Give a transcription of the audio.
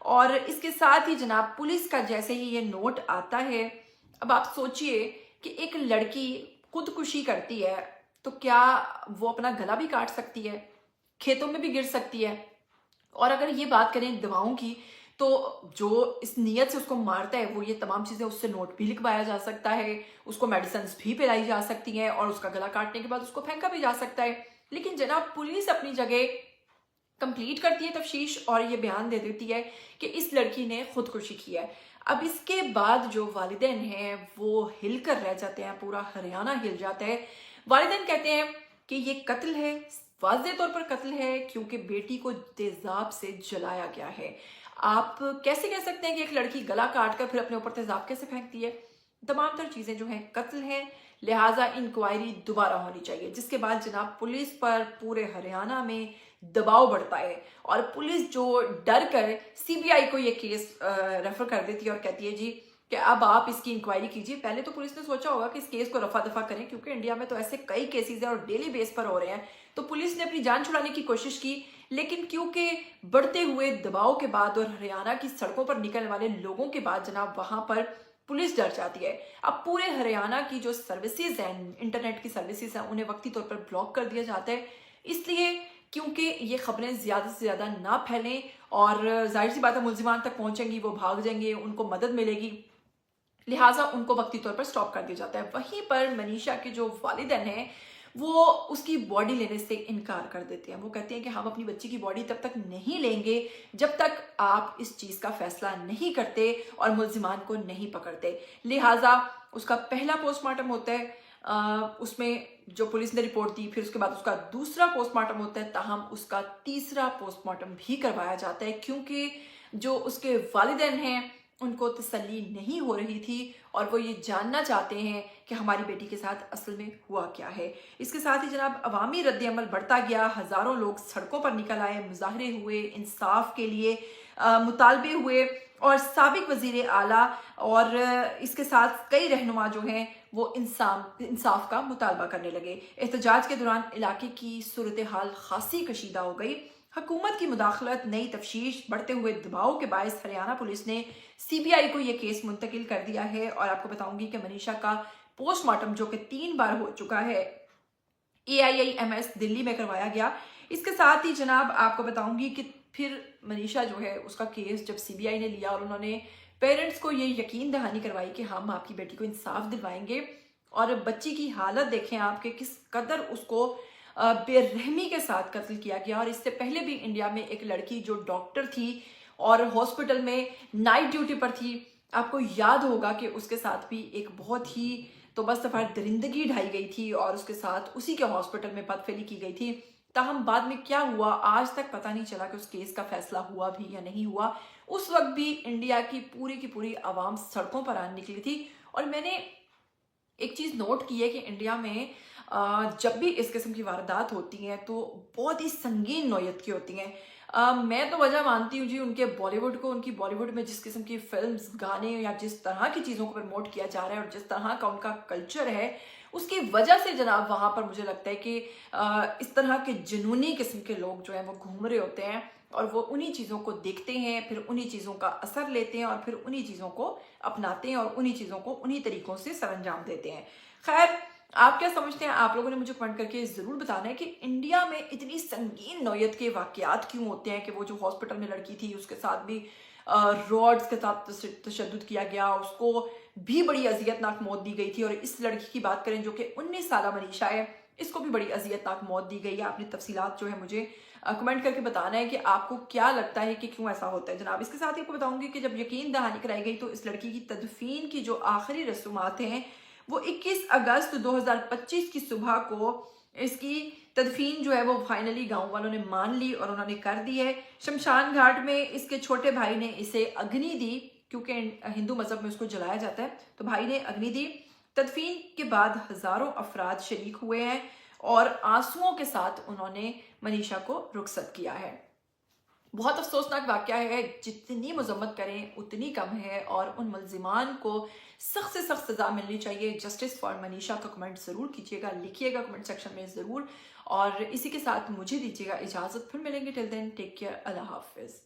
اور اس کے ساتھ ہی جناب پولیس کا جیسے ہی یہ نوٹ آتا ہے، اب آپ سوچئے کہ ایک لڑکی خودکشی کرتی ہے تو کیا وہ اپنا گلا بھی کاٹ سکتی ہے، کھیتوں میں بھی گر سکتی ہے؟ اور اگر یہ بات کریں دواؤں کی، تو جو اس نیت سے اس کو مارتا ہے وہ یہ تمام چیزیں اس سے نوٹ بھی لکھوایا جا سکتا ہے، اس کو میڈیسنز بھی پلائی جا سکتی ہیں، اور اس کا گلا کاٹنے کے بعد اس کو پھینکا بھی جا سکتا ہے۔ لیکن جناب پولیس اپنی جگہ کمپلیٹ کرتی ہے تفتیش اور یہ بیان دے دیتی ہے کہ اس لڑکی نے خودکشی کی ہے۔ اب اس کے بعد جو والدین ہیں وہ ہل کر رہ جاتے ہیں، پورا ہریانہ ہل جاتا ہے۔ والدین کہتے ہیں کہ یہ قتل ہے، واضح طور پر قتل ہے، کیونکہ بیٹی کو تیزاب سے جلایا گیا ہے۔ آپ کیسے کہہ سکتے ہیں کہ ایک لڑکی گلا کاٹ کر پھر اپنے اوپر تیزاب کیسے پھینکتی ہے؟ تمام تر چیزیں جو ہیں قتل ہیں، لہٰذا انکوائری دوبارہ ہونی چاہیے، جس کے بعد جناب پولیس پر پورے ہریانہ میں دباؤ بڑھتا ہے، اور پولیس جو ڈر کر CBI کو یہ کیس ریفر کر دیتی ہے اور کہتی ہے جی کہ اب آپ اس کی انکوائری کیجیے۔ پہلے تو پولیس نے سوچا ہوگا کہ اس کیس کو رفع دفع کریں، کیونکہ انڈیا میں تو ایسے کئی کیسز ہیں اور ڈیلی بیس پر ہو رہے ہیں، تو پولیس نے اپنی جان چھڑانے کی کوشش کی، لیکن کیونکہ بڑھتے ہوئے دباؤ کے بعد اور ہریانہ کی سڑکوں پر نکلنے والے لوگوں کے بعد جناب وہاں پر پولیس ڈر جاتی ہے۔ اب پورے ہریانہ کی جو سروسز ہیں، انٹرنیٹ کی سروسز ہیں، انہیں وقتی طور پر بلاک کر دیا جاتا ہے، اس لیے کیونکہ یہ خبریں زیادہ سے زیادہ نہ پھیلیں، اور ظاہر سی بات ہے ملزمان تک پہنچیں گی، وہ بھاگ جائیں گے، ان کو مدد ملے گی، لہٰذا ان کو وقتی طور پر سٹاپ کر دیا جاتا ہے۔ وہیں پر منیشا کے جو والدین ہیں وہ اس کی باڈی لینے سے انکار کر دیتے ہیں۔ وہ کہتے ہیں کہ ہم اپنی بچی کی باڈی تب تک نہیں لیں گے جب تک آپ اس چیز کا فیصلہ نہیں کرتے اور ملزمان کو نہیں پکڑتے۔ لہٰذا اس کا پہلا پوسٹ مارٹم ہوتا ہے، اس میں جو پولیس نے رپورٹ دی، پھر اس کے بعد اس کا دوسرا پوسٹ مارٹم ہوتا ہے، تاہم اس کا تیسرا پوسٹ مارٹم بھی کروایا جاتا ہے، کیونکہ جو اس کے والدین ہیں ان کو تسلی نہیں ہو رہی تھی، اور وہ یہ جاننا چاہتے ہیں کہ ہماری بیٹی کے ساتھ اصل میں ہوا کیا ہے۔ اس کے ساتھ ہی جناب عوامی رد عمل بڑھتا گیا، ہزاروں لوگ سڑکوں پر نکل آئے، مظاہرے ہوئے، انصاف کے لیے مطالبے ہوئے، اور سابق وزیر اعلیٰ اور اس کے ساتھ کئی رہنما جو ہیں وہ انصاف کا مطالبہ کرنے لگے۔ احتجاج کے دوران علاقے کی صورتحال خاصی کشیدہ ہو گئی۔ حکومت کی مداخلت، نئی تفتیش، بڑھتے ہوئے دباؤ کے باعث ہریانہ پولیس نے CBI کو یہ کیس منتقل کر دیا ہے، اور آپ کو بتاؤں گی کہ منیشا کا پوسٹ مارٹم جو کہ 3 بار ہو چکا ہے، AIIMS دلی میں کروایا گیا۔ اس کے ساتھ ہی جناب آپ کو بتاؤں گی کہ پھر منیشا جو ہے اس کا کیس جب CBI نے لیا اور انہوں نے پیرنٹس کو یہ یقین دہانی کروائی کہ ہم آپ کی بیٹی کو انصاف دلوائیں گے، اور بچی کی حالت دیکھیں آپ کہ کس قدر اس کو بے رحمی کے ساتھ قتل کیا گیا۔ اور اس سے پہلے بھی انڈیا میں ایک لڑکی جو ڈاکٹر تھی اور ہاسپٹل میں نائٹ ڈیوٹی پر تھی، آپ کو یاد ہوگا کہ اس کے ساتھ بھی ایک بہت ہی تو بس سفر درندگی ڈھائی گئی تھی، اور اس کے ساتھ اسی کے ہاسپٹل میں بدفعلی کی گئی تھی۔ تاہم بعد میں کیا ہوا آج تک پتہ نہیں چلا کہ اس کیس کا فیصلہ ہوا بھی یا نہیں ہوا۔ اس وقت بھی انڈیا کی پوری عوام سڑکوں پر آنے نکلی تھی، اور میں نے ایک چیز نوٹ کی ہے کہ انڈیا میں جب بھی اس قسم کی واردات ہوتی ہیں تو بہت ہی سنگین نوعیت کی ہوتی ہیں۔ میں تو وجہ مانتی ہوں جی ان کے بالی ووڈ کو، ان کی بالی ووڈ میں جس قسم کی فلمز، گانے یا جس طرح کی چیزوں کو پروموٹ کیا جا رہا ہے اور جس طرح کا ان کا کلچر ہے، اس کی وجہ سے جناب وہاں پر مجھے لگتا ہے کہ اس طرح کے جنونی قسم کے لوگ جو ہیں وہ گھوم رہے ہوتے ہیں، اور وہ انہی چیزوں کو دیکھتے ہیں، پھر انہی چیزوں کا اثر لیتے ہیں، اور پھر انہی چیزوں کو اپناتے ہیں، اور انہی چیزوں کو انہی طریقوں سے سر انجام دیتے ہیں۔ خیر، آپ کیا سمجھتے ہیں؟ آپ لوگوں نے مجھے کمنٹ کر کے ضرور بتانا ہے کہ انڈیا میں اتنی سنگین نوعیت کے واقعات کیوں ہوتے ہیں، کہ وہ جو ہاسپٹل میں لڑکی تھی اس کے ساتھ بھی راڈز کے ساتھ تشدد کیا گیا، اس کو بھی بڑی اذیت ناک موت دی گئی تھی، اور اس لڑکی کی بات کریں جو کہ 19 سالہ منیشا ہے، اس کو بھی بڑی اذیت ناک موت دی گئی ہے۔ آپ نے تفصیلات جو ہے مجھے کمنٹ کر کے بتانا ہے کہ آپ کو کیا لگتا ہے کہ کیوں ایسا ہوتا ہے جناب۔ اس کے ساتھ ہی آپ کو بتاؤں گی کہ جب یقین دہانی کرائی گئی تو اس لڑکی کی تدفین کی جو آخری رسومات ہیں وہ 21 اگست 2025 کی صبح کو اس کی تدفین جو ہے وہ فائنلی گاؤں والوں نے مان لی اور انہوں نے کر دی ہے۔ شمشان گھاٹ میں اس کے چھوٹے بھائی نے اسے اگنی دی، کیونکہ ہندو مذہب میں اس کو جلایا جاتا ہے، تو بھائی نے اگنی دی۔ تدفین کے بعد ہزاروں افراد شریک ہوئے ہیں، اور آنسوؤں کے ساتھ انہوں نے منیشا کو رخصت کیا ہے۔ بہت افسوسناک واقعہ ہے، جتنی مذمت کریں اتنی کم ہے، اور ان ملزمان کو سخت سے سخت سزا ملنی چاہیے۔ جسٹس فار منیشا کا کمنٹ ضرور کیجیے گا، لکھیے گا کمنٹ سیکشن میں ضرور، اور اسی کے ساتھ مجھے دیجیے گا اجازت، پھر ملیں گے۔ ٹل دین ٹیک کیئر، اللہ حافظ۔